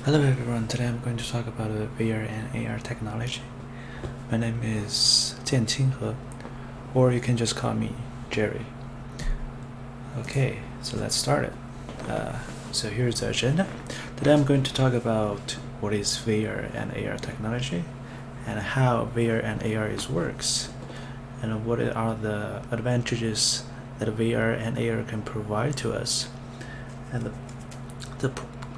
Hello everyone, today I'm going to talk about VR and AR technology. My name is Jian Qinghe, or you can just call me Jerry. Okay, so let's start it. So here's the agenda. Today I'm going to talk about what is VR and AR technology, and how VR and AR works, and what are the advantages that VR and AR can provide to us, and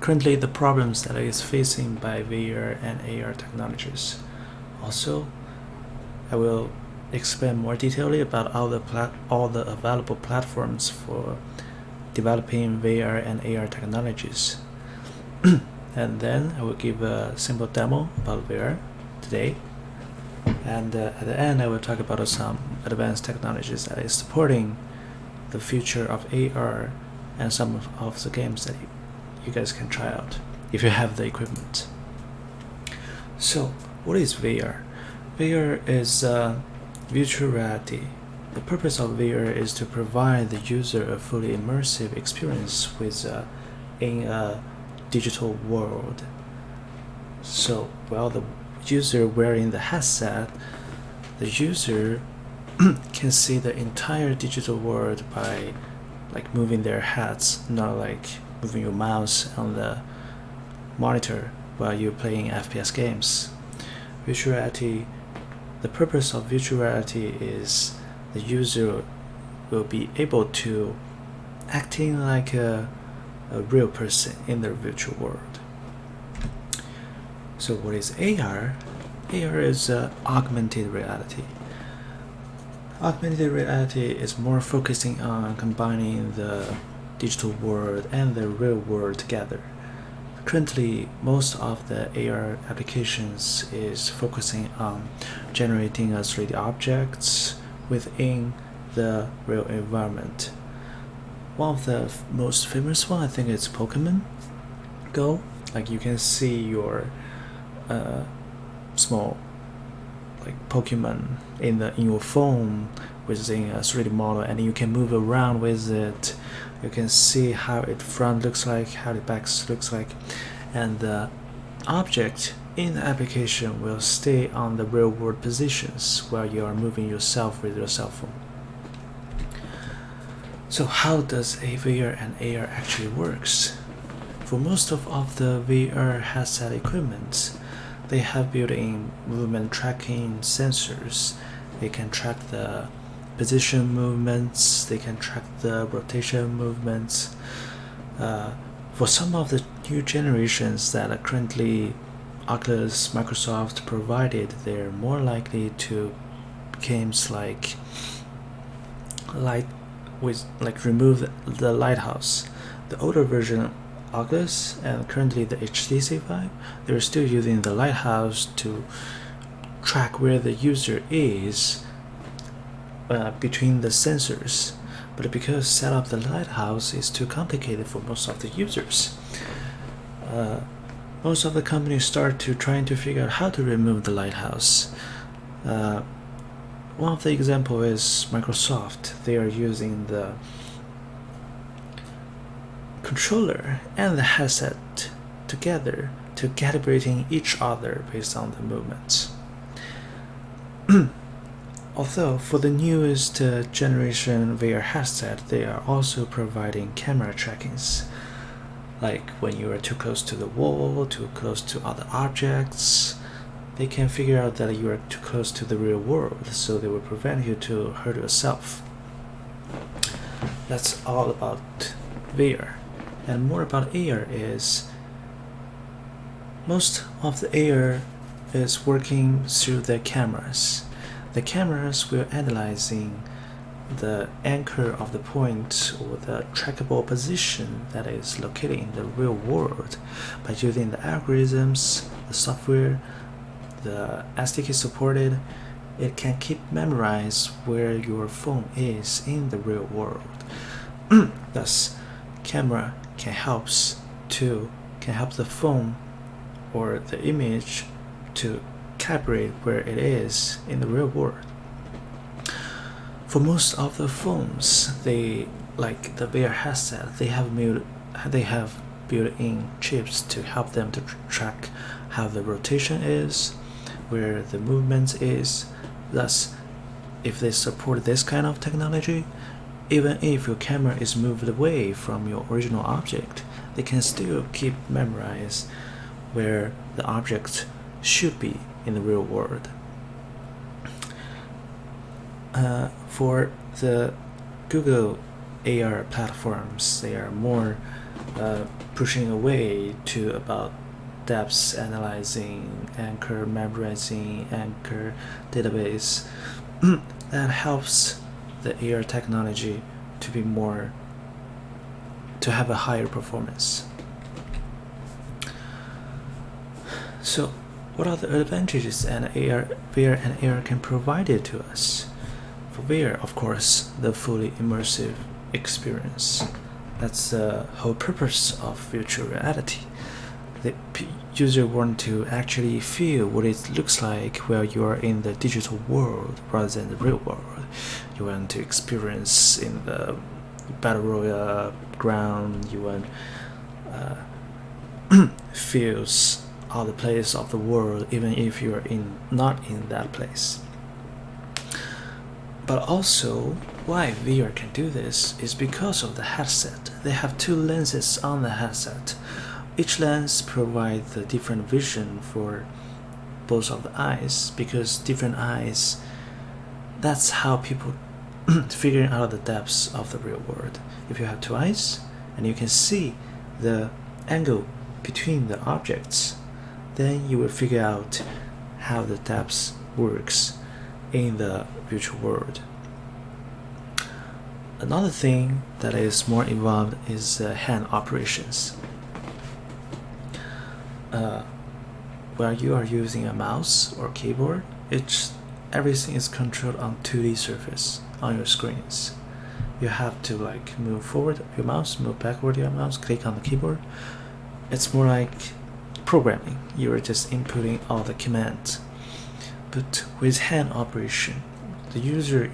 currently the problems that is facing by VR and AR technologies. Also, I will explain more detailedly about all the available platforms for developing VR and AR technologies. And then I will give a simple demo about VR today. And at the end, I will talk about some advanced technologies that is supporting the future of AR and some of the games that you guys can try out if you have the equipment. So, what is VR? VR is virtual reality. The purpose of VR is to provide the user a fully immersive experience in a digital world. So, while the user wearing the headset, the user can see the entire digital world by moving their heads, not like moving your mouse on the monitor while you're playing FPS games. Virtual reality, the purpose of virtual reality is the user will be able to acting like a real person in the virtual world. So what is AR? AR is augmented reality. Augmented reality is more focusing on combining the digital world and the real world together. Currently, most of the AR applications is focusing on generating 3D objects within the real environment. One of the most famous one, I think, it's Pokemon Go. Like you can see your small Pokemon in your phone within a 3D model, and you can move around with it. You can see how its front looks like, how the back looks like, and the object in the application will stay on the real world positions while you are moving yourself with your cell phone. So how does a VR and AR actually works? For most of the VR headset equipment, they have built-in movement tracking sensors. They can track the position movements, they can track the rotation movements. For some of the new generations that are currently Oculus, Microsoft provided, they're more likely to games remove the lighthouse. The older version Oculus and currently the HTC Vive, they're still using the lighthouse to track where the user is between the sensors, but because set up the lighthouse is too complicated for most of the users, most of the companies start to trying to figure out how to remove the lighthouse. One of the example is Microsoft. They are using the controller and the headset together to calibrating each other based on the movements. Although for the newest generation VR headset, they are also providing camera trackings. Like when you are too close to the wall, too close to other objects, they can figure out that you are too close to the real world, so they will prevent you to hurt yourself. That's all about VR. And more about AR is most of the AR is working through the cameras. The cameras will analyzing the anchor of the point or the trackable position that is located in the real world by using the algorithms, the software, the SDK supported. It can keep memorize where your phone is in the real world. Thus, camera can help the phone or the image to calibrate where it is in the real world. For most of the phones, they like the VR headset, they have built-in chips to help them to track how the rotation is, where the movement is. Thus, if they support this kind of technology, even if your camera is moved away from your original object, they can still keep memorize where the object should be in the real world. For the Google AR platforms, they are more pushing away to about depth analyzing, anchor memorizing, anchor database. That helps the AR technology to be more, to have a higher performance. So what are the advantages an VR and AR can provide it to us? For VR, of course, the fully immersive experience. That's the whole purpose of virtual reality. The user want to actually feel what it looks like while you are in the digital world rather than the real world. You want to experience in the battle royale ground. You want feels all the place of the world, even if you are not in that place. But also, why VR can do this is because of the headset. They have two lenses on the headset. Each lens provides a different vision for both of the eyes, because different eyes, that's how people figuring out the depths of the real world. If you have two eyes and you can see the angle between the objects, then you will figure out how the depth works in the virtual world. Another thing that is more involved is hand operations. Where you are using a mouse or keyboard, everything is controlled on 2D surface on your screens. You have to like move forward your mouse, move backward your mouse, click on the keyboard. It's more like programming. You are just inputting all the commands. But with hand operation, the user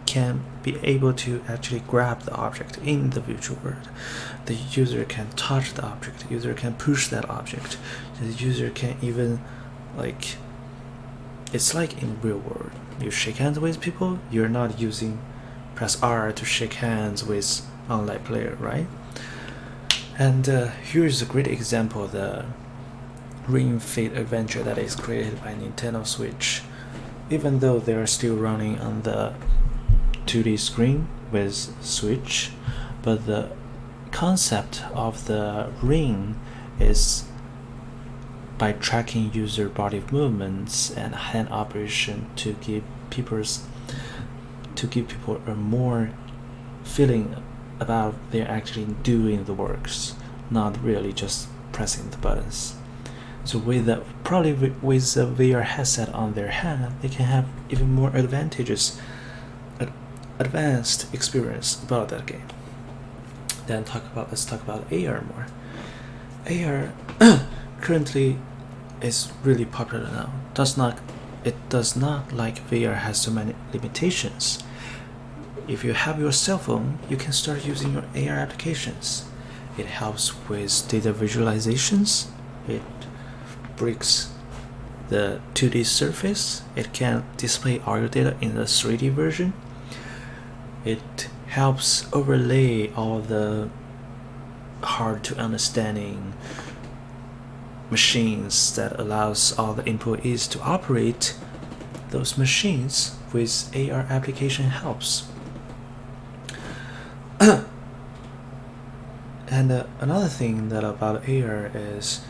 can be able to actually grab the object in the virtual world. The user can touch the object, the user can push that object, the user can even like, it's like in real world. You shake hands with people, you're not using press R to shake hands with online player, right? And here is a great example, the Ring Fit Adventure that is created by Nintendo Switch. Even though they are still running on the 2D screen with Switch, but the concept of the ring is by tracking user body movements and hand operation to give people a more feeling about they're actually doing the works, not really just pressing the buttons. So with the VR headset on their hand, they can have even more advantages, advanced experience about that game. Then let's talk about AR more. AR currently is really popular now. It does not like VR has so many limitations. If you have your cell phone, you can start using your AR applications. It helps with data visualizations. It breaks the 2D surface. It can display all your data in the 3D version. It helps overlay all the hard to understanding machines that allows all the employees to operate those machines with AR application helps. And another thing that about AR is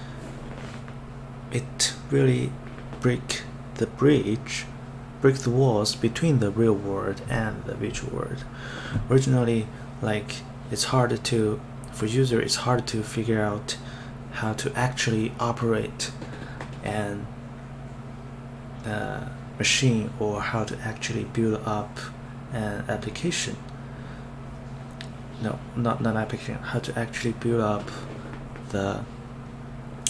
it really break the walls between the real world and the virtual world. Originally, like it's hard for user, it's hard to figure out how to actually operate an machine, or how to actually build up an application. No, not an application. How to actually build up the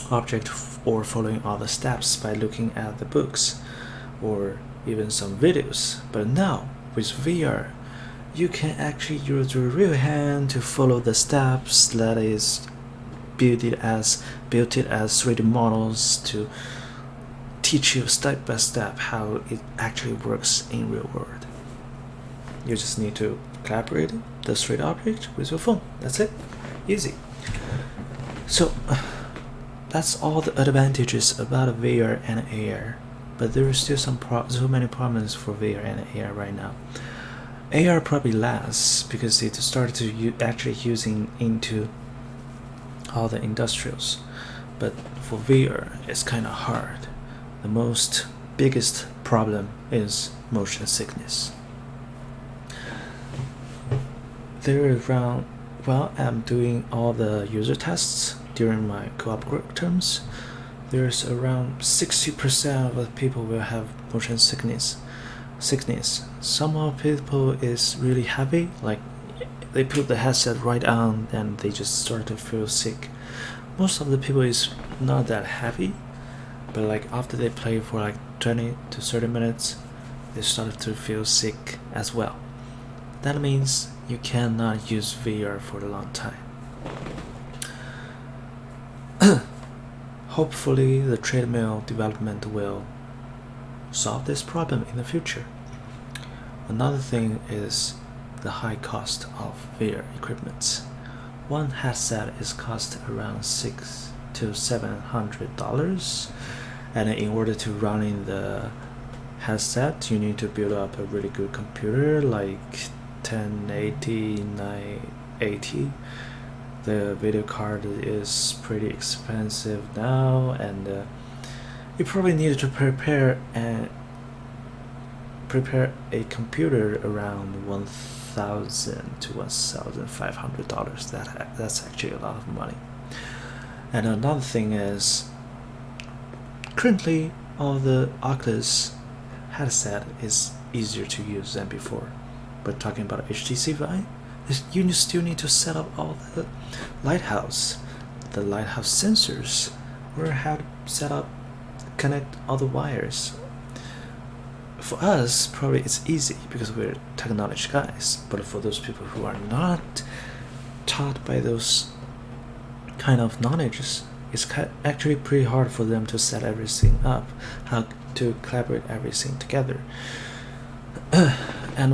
object or following all the steps by looking at the books or even some videos. But now with VR, you can actually use your real hand to follow the steps that is built it as 3D models to teach you step by step how it actually works in real world. You just need to collaborate the 3D object with your phone. That's it. Easy. So that's all the advantages about VR and AR, but there are still so many problems for VR and AR right now. AR probably less because it started to actually using into all the industrials, but for VR it's kind of hard. The biggest problem is motion sickness. While I'm doing all the user tests during my co-op work terms, there's around 60% of the people will have motion sickness. Some of the people is really heavy, like they put the headset right on and they just start to feel sick. Most of the people is not that heavy, but like after they play for like 20 to 30 minutes, they start to feel sick as well. That means you cannot use VR for a long time. Hopefully the treadmill development will solve this problem in the future. Another thing is the high cost of VR equipment. One headset is cost around $600 to $700, and in order to run in the headset you need to build up a really good computer like 1080, 980. The video card is pretty expensive now, and you probably need to prepare a computer around $1,000 to $1,500. That's actually a lot of money. And another thing is, currently all the Oculus headset is easier to use than before. But talking about HTC Vive, you still need to set up all the lighthouse sensors, or how to set up, connect all the wires. For us, probably it's easy because we're technology guys, but for those people who are not taught by those kind of knowledges, it's actually pretty hard for them to set everything up, how to collaborate everything together. And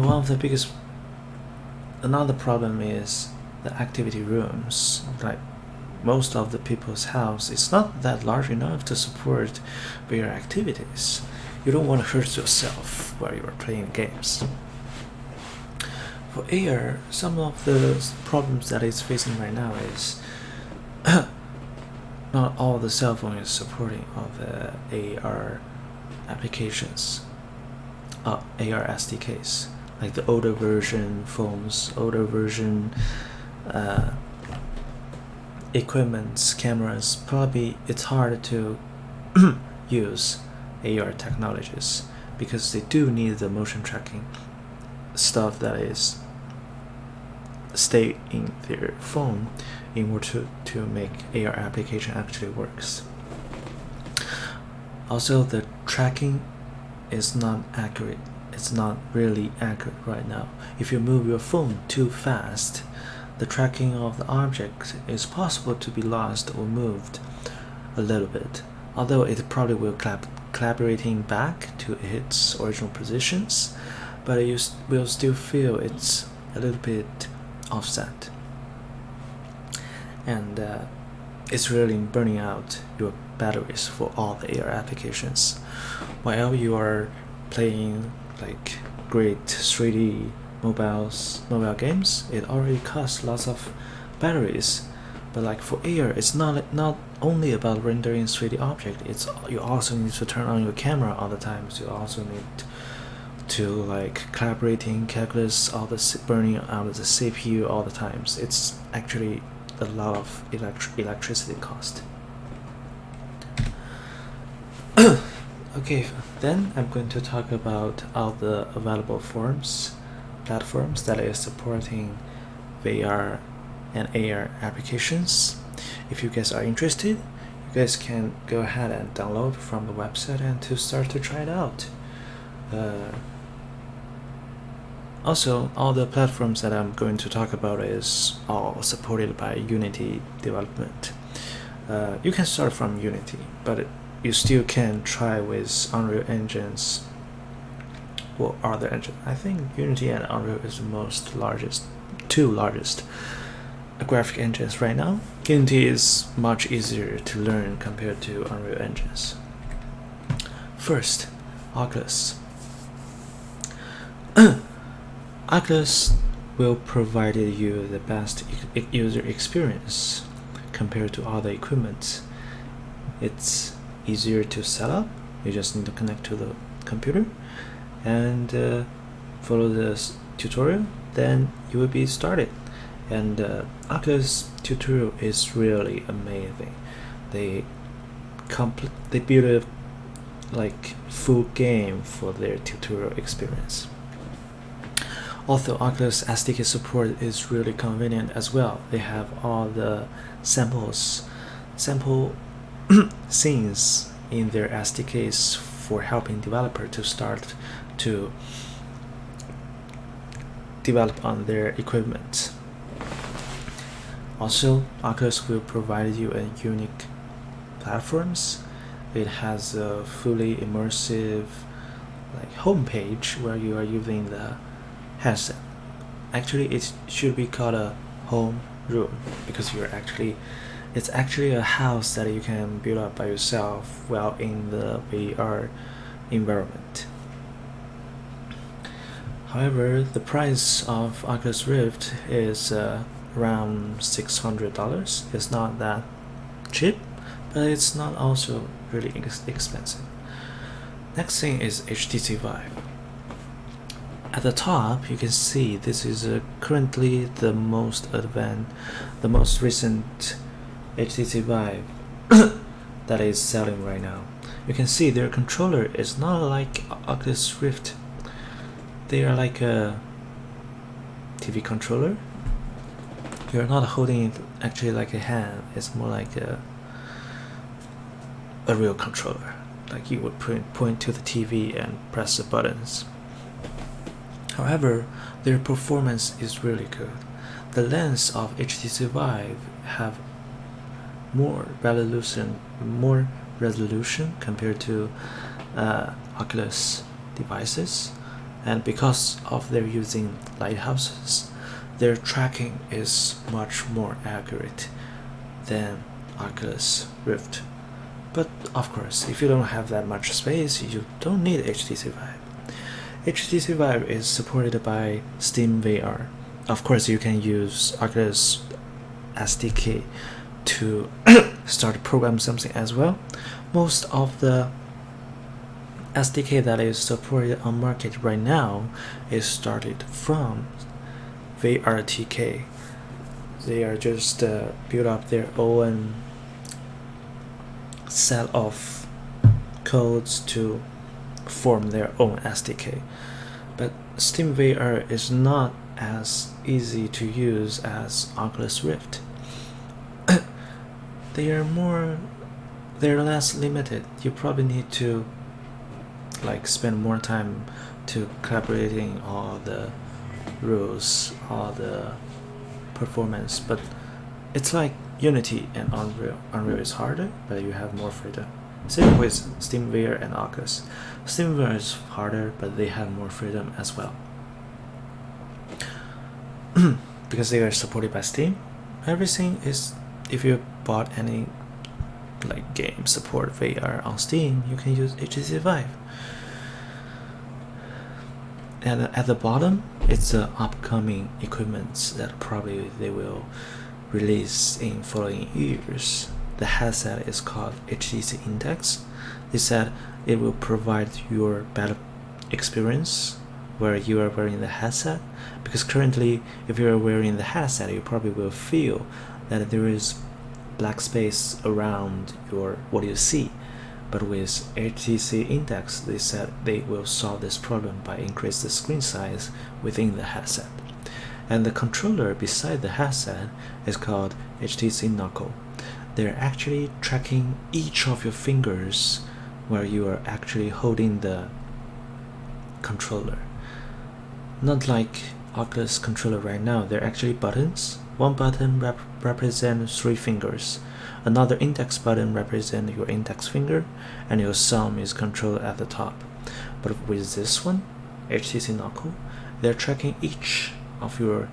another problem is the activity rooms. Like most of the people's house is not that large enough to support VR activities. You don't want to hurt yourself while you are playing games. For AR, some of the problems that it's facing right now is not all the cell phone is supporting all the AR applications, AR SDKs. Like the older version phones, older version equipments, cameras, probably it's hard to use AR technologies because they do need the motion tracking stuff that is stay in their phone in order to make AR application actually works. Also, the tracking is not accurate. It's not really accurate right now. If you move your phone too fast, the tracking of the object is possible to be lost or moved a little bit, although it probably will collaborating back to its original positions, but you will still feel it's a little bit offset, and it's really burning out your batteries for all the AR applications. While you are playing like great 3D mobile games, it already costs lots of batteries. But like for AR, it's not only about rendering 3D object. You also need to turn on your camera all the time. So you also need to like collaborating calculus, all the burning out of the CPU all the times. It's actually a lot of electricity cost. Okay, then I'm going to talk about all the available platforms that is supporting VR and AR applications. If you guys are interested, you guys can go ahead and download from the website and to start to try it out. Also, all the platforms that I'm going to talk about is all supported by Unity development. You can start from Unity, but you still can try with Unreal Engines or other engine. I think Unity and Unreal is the two largest graphic engines right now. Unity is much easier to learn compared to Unreal Engines. First, Oculus. Oculus will provide you the best user experience compared to other equipment. It's easier to set up. You just need to connect to the computer and follow this tutorial, then you will be started. And Oculus tutorial is really amazing. They build a like full game for their tutorial experience. Also, Oculus SDK support is really convenient as well. They have all the sample scenes in their SDKs for helping developer to start to develop on their equipment. Also, Oculus will provide you a unique platforms. It has a fully immersive like homepage where you are using the headset. Actually, it should be called a home room because it's actually a house that you can build up by yourself while in the VR environment. However, the price of Oculus Rift is around $600. It's not that cheap, but it's not also really expensive. Next thing is HTC Vive. At the top, you can see this is currently the most recent HTC Vive that is selling right now. You can see their controller is not like Oculus Rift. They are like a TV controller. You're not holding it actually like a hand. It's more like a real controller. Like you would point to the TV and press the buttons. However, their performance is really good. The lens of HTC Vive have more resolution compared to Oculus devices, and because of their using lighthouses, their tracking is much more accurate than Oculus Rift. But of course, if you don't have that much space, you don't need HTC Vive. HTC Vive is supported by SteamVR. Of course, you can use Oculus SDK to start to program something as well. Most of the SDK that is supported on market right now is started from VRTK. They are just build up their own set of codes to form their own SDK. But SteamVR is not as easy to use as Oculus Rift. They're less limited. You probably need to like spend more time to collaborating all the rules, all the performance, but it's like Unity and Unreal. Unreal is harder, but you have more freedom. Same with SteamVR and Oculus. SteamVR is harder, but they have more freedom as well. Because they are supported by Steam, everything is, if you bought any like game support VR on Steam, you can use HTC Vive. And at the bottom, it's the upcoming equipments that probably they will release in following years. The headset is called HTC Index. They said it will provide your better experience where you are wearing the headset, because currently if you are wearing the headset, you probably will feel that there is black space around what you see. But with HTC Index, they said they will solve this problem by increase the screen size within the headset. And the controller beside the headset is called HTC Knuckle. They're actually tracking each of your fingers where you are actually holding the controller. Not like Oculus controller right now, they're actually buttons, One button represents 3 fingers. Another index button represents your index finger, and your thumb is controlled at the top. But with this one, HTC Knuckle, they're tracking each of your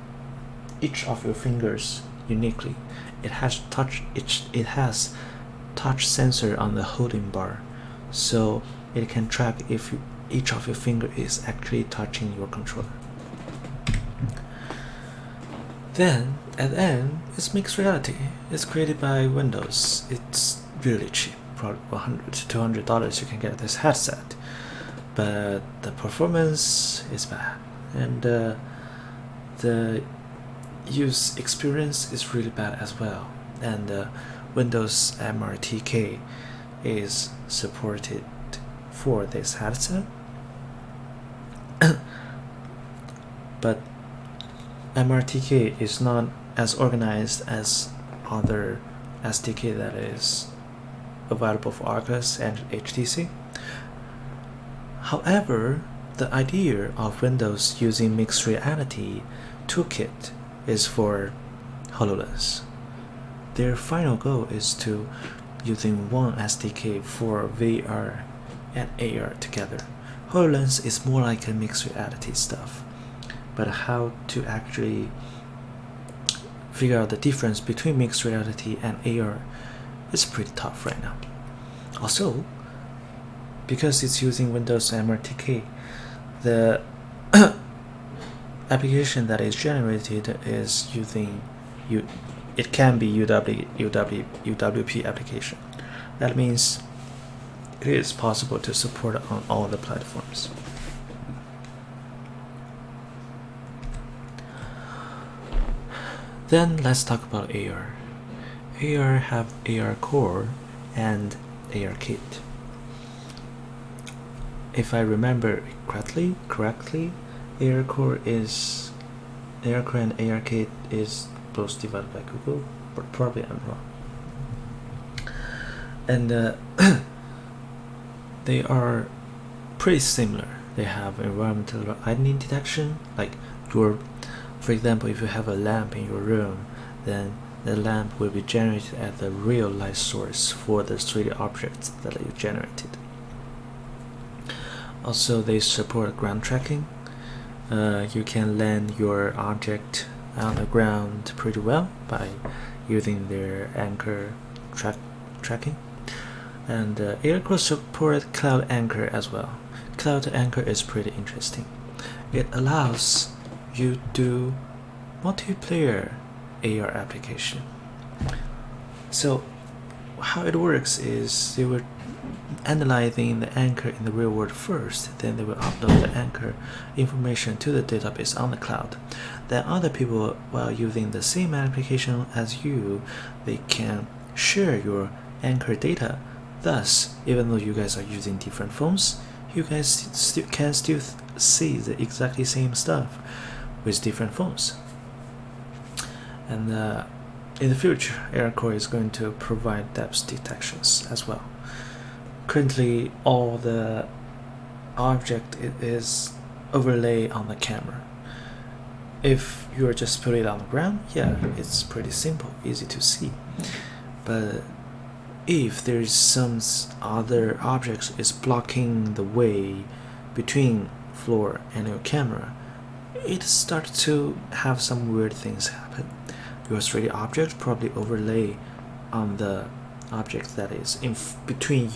fingers uniquely. It has touch sensor on the holding bar, so it can track if each of your finger is actually touching your controller. Then at the end, it's mixed reality. It's created by Windows. It's really cheap, probably $100 to $200 you can get this headset, but the performance is bad, and the use experience is really bad as well. And Windows MRTK is supported for this headset, but MRTK is not as organized as other SDK that is available for Oculus and HTC. However, the idea of Windows using mixed reality toolkit is for HoloLens. Their final goal is to using one SDK for VR and AR together. HoloLens is more like a mixed reality stuff, but how to actually figure out the difference between mixed reality and AR is pretty tough right now. Also, because it's using Windows MRTK, the application that is generated is using it can be UWP application. That means it is possible to support on all the platforms. Then let's talk about AR. AR have AR Core and AR Kit. If I remember correctly, AR Core and AR Kit is both developed by Google, but probably I'm wrong. And they are pretty similar. They have environmental lighting detection, like for example, if you have a lamp in your room, then the lamp will be generated as the real light source for the 3D objects that you generated. Also, they support ground tracking. You can land your object on the ground pretty well by using their anchor tracking. And AirCore support Cloud Anchor as well. Cloud Anchor is pretty interesting. It allows you do multiplayer AR application. So how it works is they were analyzing the anchor in the real world first, then they will upload the anchor information to the database on the cloud. Then other people, while using the same application as you, they can share your anchor data. Thus, even though you guys are using different phones, you guys can still see the exactly same stuff with different phones. And in the future, AirCore is going to provide depth detections as well. Currently, all the object is overlay on the camera. If you are just put it on the ground, yeah, it's pretty simple, easy to see. But if there is some other objects is blocking the way between floor and your camera, it starts to have some weird things happen. Your 3D object probably overlay on the object that is in between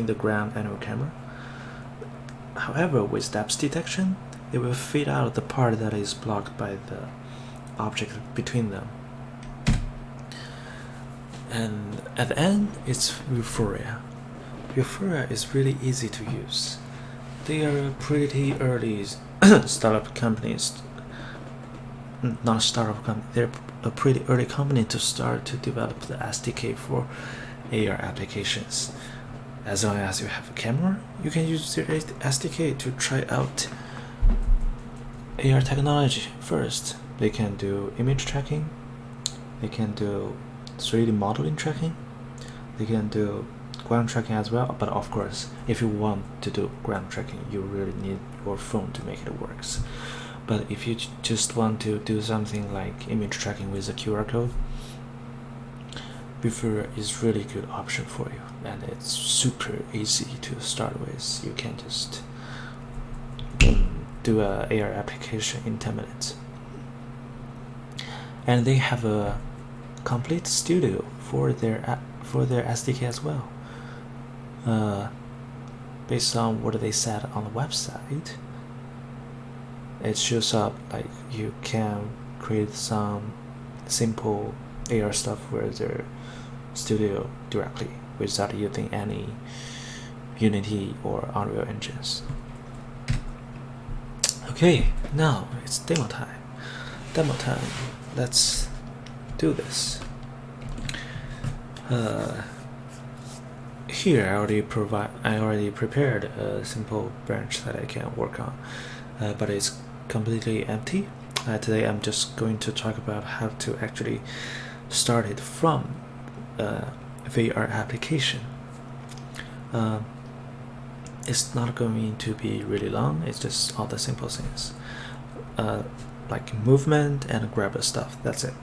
the ground and your camera. However, with depth detection, it will fade out the part that is blocked by the object between them. And at the end, it's Vuforia. Vuforia is really easy to use. They are pretty early startup companies. Not a startup company, they're a pretty early company to start to develop the SDK for AR applications. As long as you have a camera, you can use their SDK to try out AR technology first. They can do image tracking, they can do 3D modeling tracking, they can do ground tracking as well. But of course, if you want to do ground tracking, you really need your phone to make it work. But if you just want to do something like image tracking with a QR code, Buffer is really good option for you, and it's super easy to start with. You can just do a AR application in 10 minutes. And they have a complete studio for their SDK as well. Based on what they said on the website, it shows up like you can create some simple AR stuff with their studio directly without using any Unity or Unreal engines. Okay, now it's demo time. Let's do this. Here I already prepared a simple branch that I can work on, but it's completely empty. Today I'm just going to talk about how to actually start it from VR application. It's not going to be really long. It's just all the simple things, like movement and grab stuff. That's it.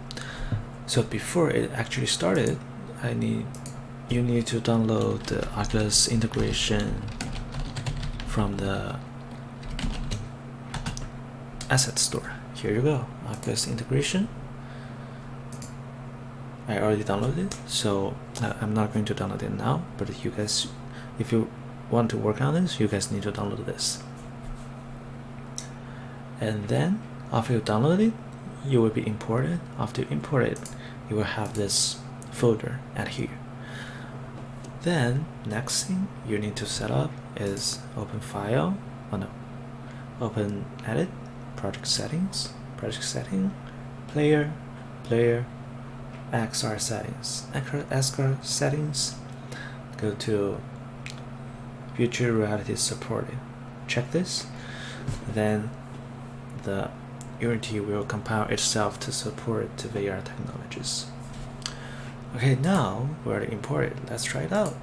So before it actually started, you need to download the Oculus integration from the asset store. Here you go, Oculus integration. I already downloaded it, so I'm not going to download it now, but you guys, if you want to work on this, you guys need to download this. And then after you download it, you will be imported. After you import it, you will have this folder at here. Then next thing you need to set up is open file, open edit, project settings, player, XR settings, go to virtual reality supported, check this, then the Unity will compile itself to support the VR technologies. Okay, now we're already imported. Let's try it out.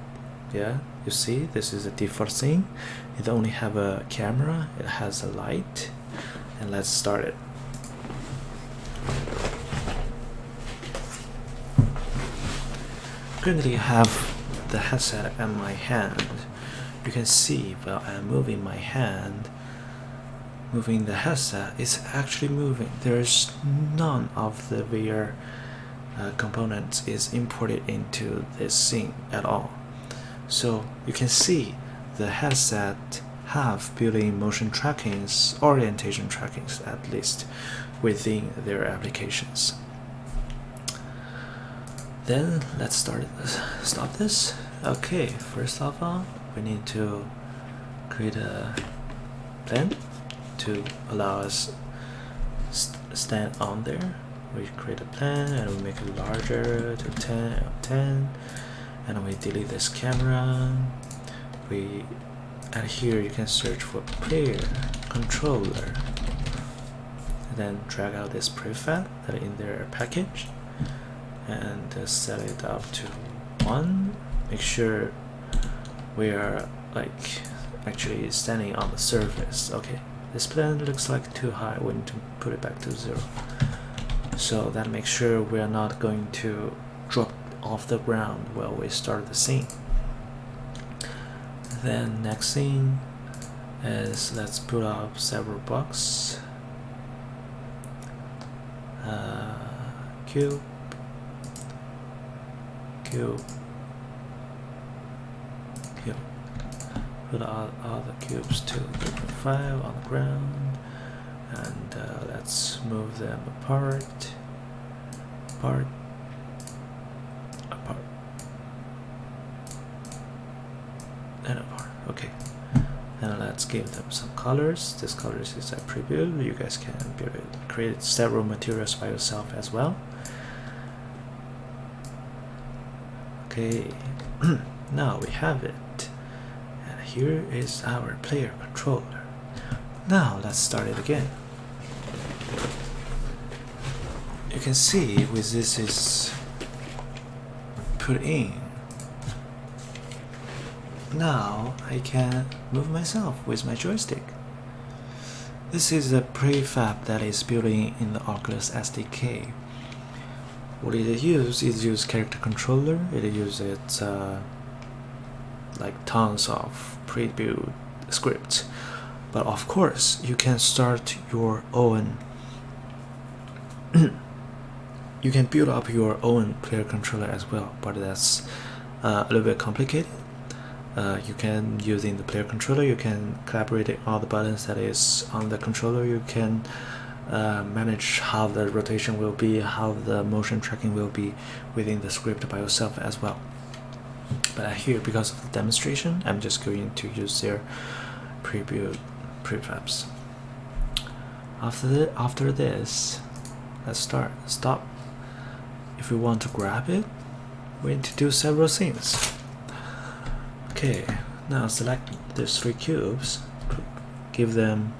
Yeah, you see this is a default scene. It only have a camera, it has a light, and let's start it. Currently I have the headset in my hand. You can see while I'm moving my hand, moving the headset, it's actually moving. There's none of the VR components is imported into this scene at all. So you can see the headset have built-in motion trackings, orientation trackings at least, within their applications. Then let's start this. Okay, first of all, we need to create a plane to allow us stand on there. We create a plane and we make it larger to 10, and we delete this camera. And here you can search for player controller, and then drag out this prefab that are in their package and set it up to 1. Make sure we are like actually standing on the surface. Okay, this plane looks like too high. We need to put it back to 0. So that makes sure we are not going to drop off the ground while we start the scene. Then next thing is let's put up several blocks. Cube. Put all the cubes to 3.5 on the ground, and let's move them apart, and apart. Okay, and let's give them some colors. This colors is a preview. You guys can build it, create several materials by yourself as well. Okay, now we have it. Here is our player controller. Now let's start it again. You can see with this is put in. Now I can move myself with my joystick. This is a prefab that is built in the Oculus SDK. What it uses character controller. It uses like tons of pre-built scripts, but of course you can start your own. You can build up your own player controller as well, but that's a little bit complicated. You can using the player controller, you can collaborate all the buttons that is on the controller. You can manage how the rotation will be, how the motion tracking will be within the script by yourself as well. But here, because of the demonstration, I'm just going to use their pre-built prefabs. After this, let's stop. If we want to grab it, we need to do several things. Okay, now select these 3 cubes, give them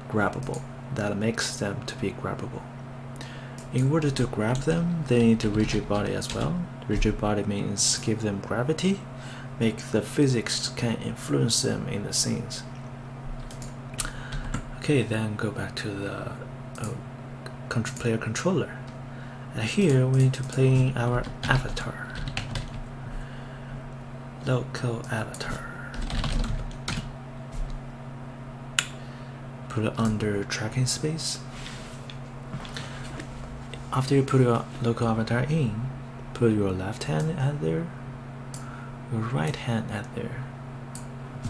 grabbable. That makes them to be grabbable. In order to grab them, they need a rigid body as well. Rigid body means give them gravity, make the physics can influence them in the scenes. Okay, then go back to the player controller. And here we need to play our avatar. Local avatar. Put it under tracking space. After you put your local avatar in, put your left hand at there, your right hand at there.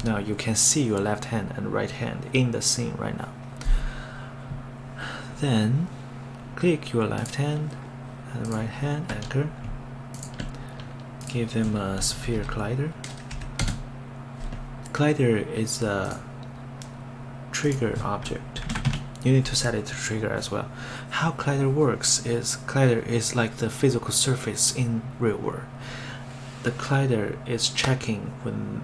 Now you can see your left hand and right hand in the scene right now. Then click your left hand and right hand anchor. Give them a sphere collider. Collider is a trigger object. You need to set it to trigger as well. How collider works is collider is like the physical surface in real world. The collider is checking when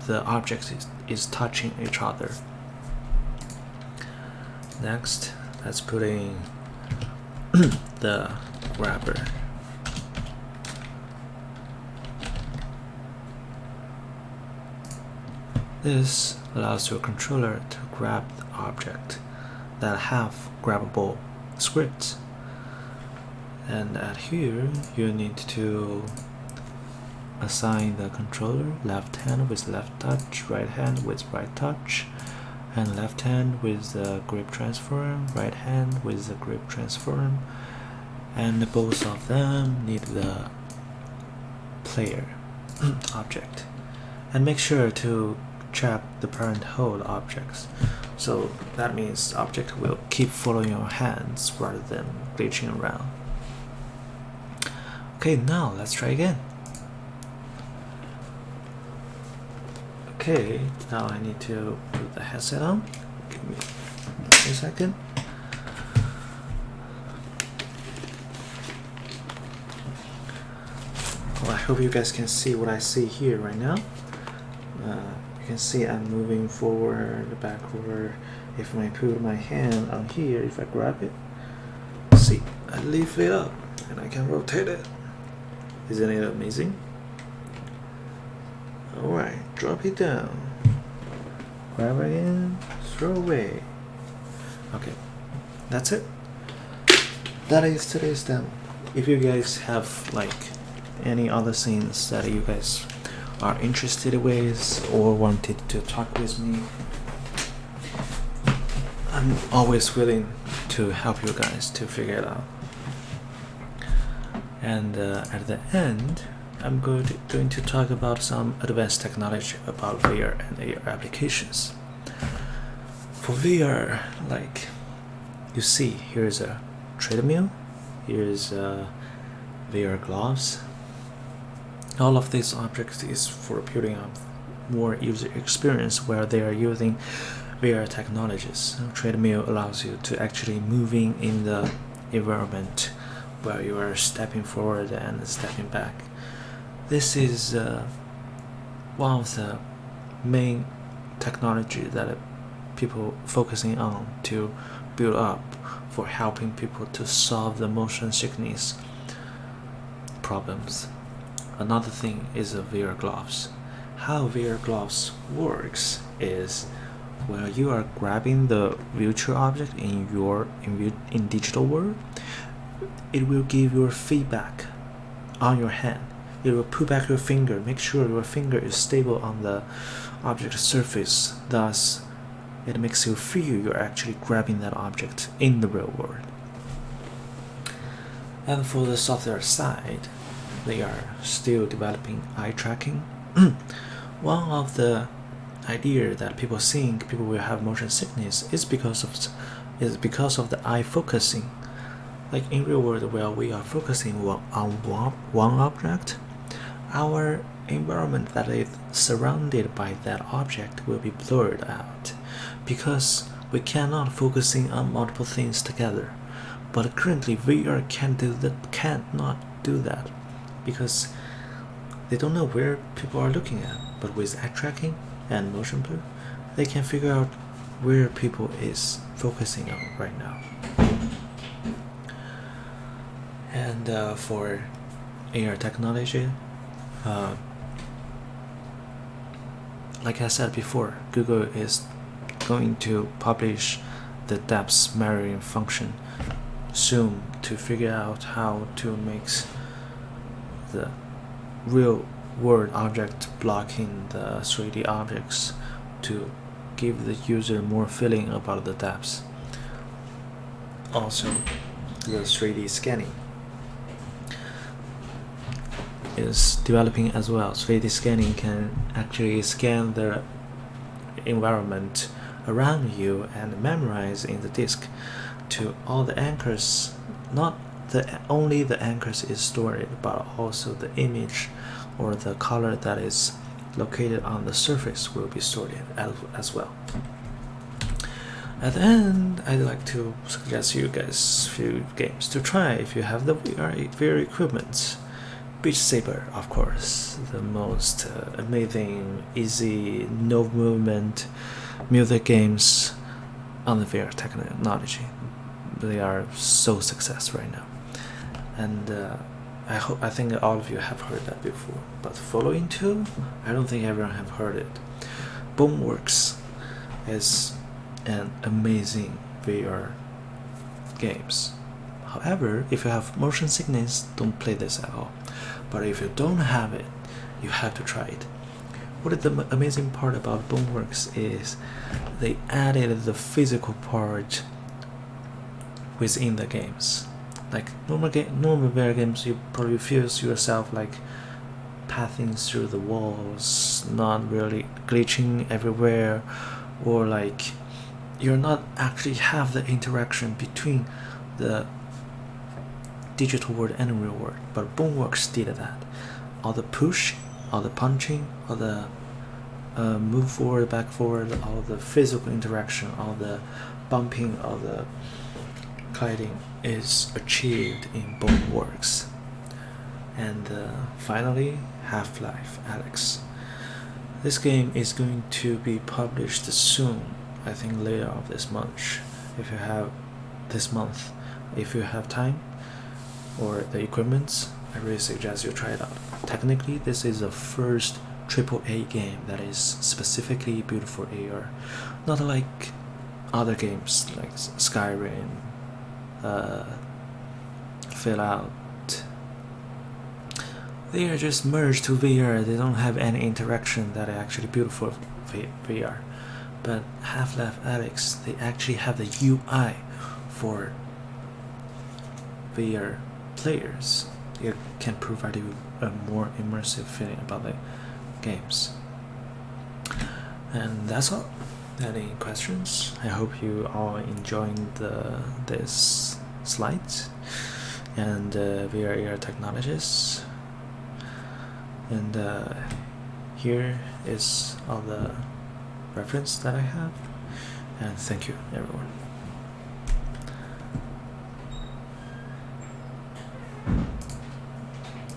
the object is touching each other. Next, let's put in the grabber. This allows your controller to grab the object that have grabbable scripts. And at here, you need to assign the controller left hand with left touch, right hand with right touch, and left hand with the grip transform, right hand with the grip transform, and both of them need the player object. And make sure to check the parent hold objects, so that means the object will keep following your hands rather than glitching around. Okay, now let's try again. Okay, now I need to put the headset on. Give me a second. Well, I hope you guys can see what I see here right now. You can see I'm moving forward, backward. If I put my hand on here, if I grab it, see, I lift it up and I can rotate it. Isn't it amazing? Alright, drop it down. Grab again, throw away. Okay, that's it. That is today's demo. If you guys have like any other scenes that you guys are interested with or wanted to talk with me, I'm always willing to help you guys to figure it out. And at the end, I'm going to talk about some advanced technology about VR and AR applications. For VR, like you see, here's a treadmill, here's VR gloves. All of these objects is for building up more user experience where they are using VR technologies. Treadmill allows you to actually moving in the environment where you are stepping forward and stepping back. This is one of the main technology that people focusing on to build up for helping people to solve the motion sickness problems. Another thing is the VR gloves. How VR gloves works is while you are grabbing the virtual object in digital world, it will give your feedback on your hand. It will pull back your finger, make sure your finger is stable on the object surface. Thus, it makes you feel you're actually grabbing that object in the real world. And for the software side, they are still developing eye tracking. One of the idea that people think people will have motion sickness is because of the eye focusing. Like in real world, where we are focusing on one object, our environment that is surrounded by that object will be blurred out, because we cannot focusing on multiple things together. But currently VR cannot do that, because they don't know where people are looking at. But with eye tracking and motion blur, they can figure out where people is focusing on right now. And for AR technology, like I said before, Google is going to publish the depth mirroring function soon to figure out how to make the real world object blocking the 3D objects to give the user more feeling about the depths. Also, the 3D scanning is developing as well. 3D scanning can actually scan the environment around you and memorize in the disk to all the anchors. Not only the anchors is stored, but also the image or the color that is located on the surface will be stored as well. At the end, I'd like to suggest you guys few games to try if you have the VR equipment. Beat Saber, of course, the most amazing, easy, no movement music games on the VR technology. They are so successful right now, and I think all of you have heard that before. But Following 2, I don't think everyone have heard it. Boneworks is an amazing VR games. However, if you have motion sickness, don't play this at all. But if you don't have it, you have to try it. What is the amazing part about Boneworks is they added the physical part within the games. Like normal VR games, you probably feel yourself like passing through the walls, not really glitching everywhere, or like you're not actually have the interaction between the digital world and real world. But Boneworks did that. All the push, all the punching, all the move forward, back forward, all the physical interaction, all the bumping, all the gliding is achieved in Boneworks. And finally, Half-Life Alyx. This game is going to be published soon, I think later of this month. If you have time or the equipment, I really suggest you try it out. Technically, this is the first AAA game that is specifically built for AR, not like other games like Skyrim, Fallout. They are just merged to VR. They don't have any interaction that are actually built for VR. But Half-Life Alyx, they actually have the UI for VR players. It can provide you a more immersive feeling about the games. And that's all. Any questions? I hope you all enjoying this slides and VR AR technologies. And here is all the reference that I have. And thank you, everyone.